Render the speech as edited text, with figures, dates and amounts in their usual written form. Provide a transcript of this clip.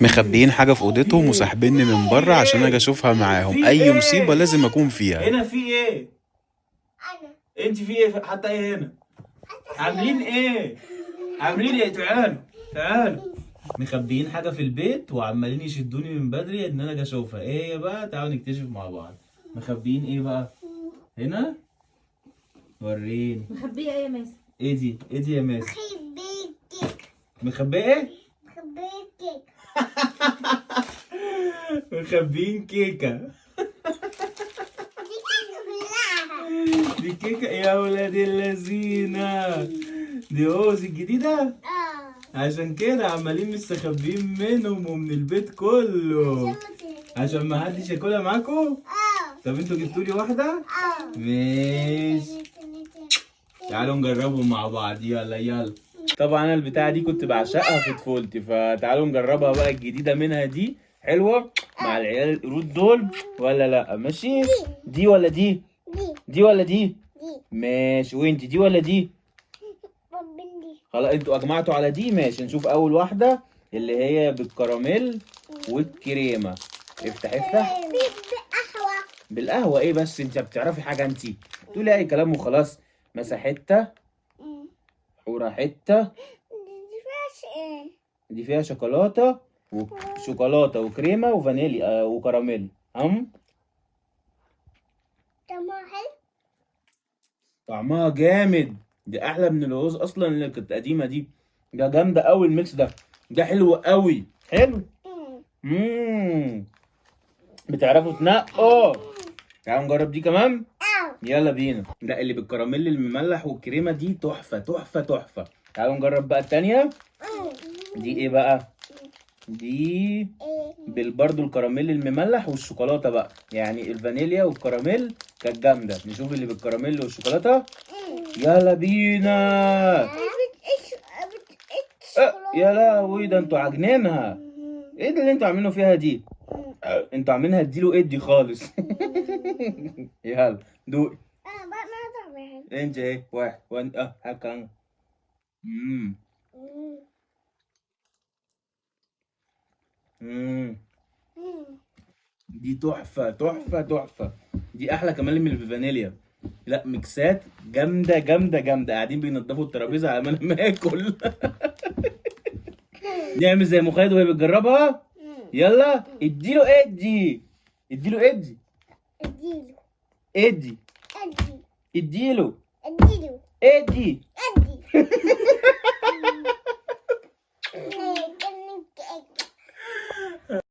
مخبيين حاجة في أوضتهم وساحبيني من بره عشان أجي أشوفها معاهم. أي مصيبة لازم أكون فيها. هنا في ايه؟ انا انت في ايه؟ حتى ايه هنا؟ عاملين ايه؟ عاملين ايه؟ تعالوا تعالوا. مخبيين حاجة في البيت وعمالين يشدوني من بدري ان انا اجي اشوفها. ايه هي بقى؟ تعالوا نكتشف مع بعض. مخبيين ايه بقى؟ هنا؟ وريني. مخبيه ايه يا ماسك؟ ايه دي؟ ايه دي يا ماسك؟ بحب كيك مخبيه ايه؟ بحب كيك مخبيين كيكة. دي كيكة بالله. دي كيكة يا ولاد اللذينة. دي اوزي الجديدة. عشان كده عمالين مستخبيين منهم ومن البيت كله عشان ما حدش ياكلها معاكم. طب انتوا جبتوا لي واحدة؟ ماشي، تعالوا نجربهم مع بعض. يلا يلا. طبعا انا البتاعة دي كنت بعشقها في طفولتي، فتعالوا نجربها بقى الجديدة منها دي. حلوة مع العيال القرود دول ولا لا؟ ماشي. دي ولا دي؟ دي ولا دي؟ ماشي. وانت دي ولا دي؟ خلاص انتوا اجمعتوا على دي. ماشي، نشوف اول واحدة اللي هي بالكراميل والكريمة. افتح افتح. بالقهوة. بالقهوة ايه بس؟ انت بتعرفي حاجة؟ انت تقولي اي كلام وخلاص. مسا حتة، حورة حتة. دي فيهاش ايه؟ دي فيها شوكولاتة وشوكولاتة وكريمة وفانيليا وكراميل. طعمها حلو. طعمها جامد. دي احلى من اللوز اصلا اللي كانت قديمة دي. ده جامدة قوي الميكس ده. ده حلو قوي. حلو. بتعرفوا تنقوا. تعالوا نجرب دي كمان. يلا بينا. لا، اللي بالكراميل المملح والكريمه دي تحفه تحفه تحفه. تعالوا نجرب بقى التانية. دي ايه بقى؟ دي برضو الكراميل المملح والشوكولاته بقى، يعني الفانيليا والكراميل كانت جامده. نشوف اللي بالكراميل والشوكولاته. يلا بينا. يا لهوي، ده انتوا عاجنينها. ايه ده اللي انتوا عاملينه فيها دي؟ انتوا عاملينها اديله ادي خالص. يلا دوقي. انت ايه؟ واحد وانت هكذا. امم امم دي تحفه تحفه تحفه. دي احلى كمان من الفانيليا. لا، ميكسات جامده جامده جامده. قاعدين بينضفوا الترابيزه على ما انا ماكل. نعمل زي مخالد وهي بتجربها. يلا اديله ادي. اديله ادي. ادي. اديله ادي.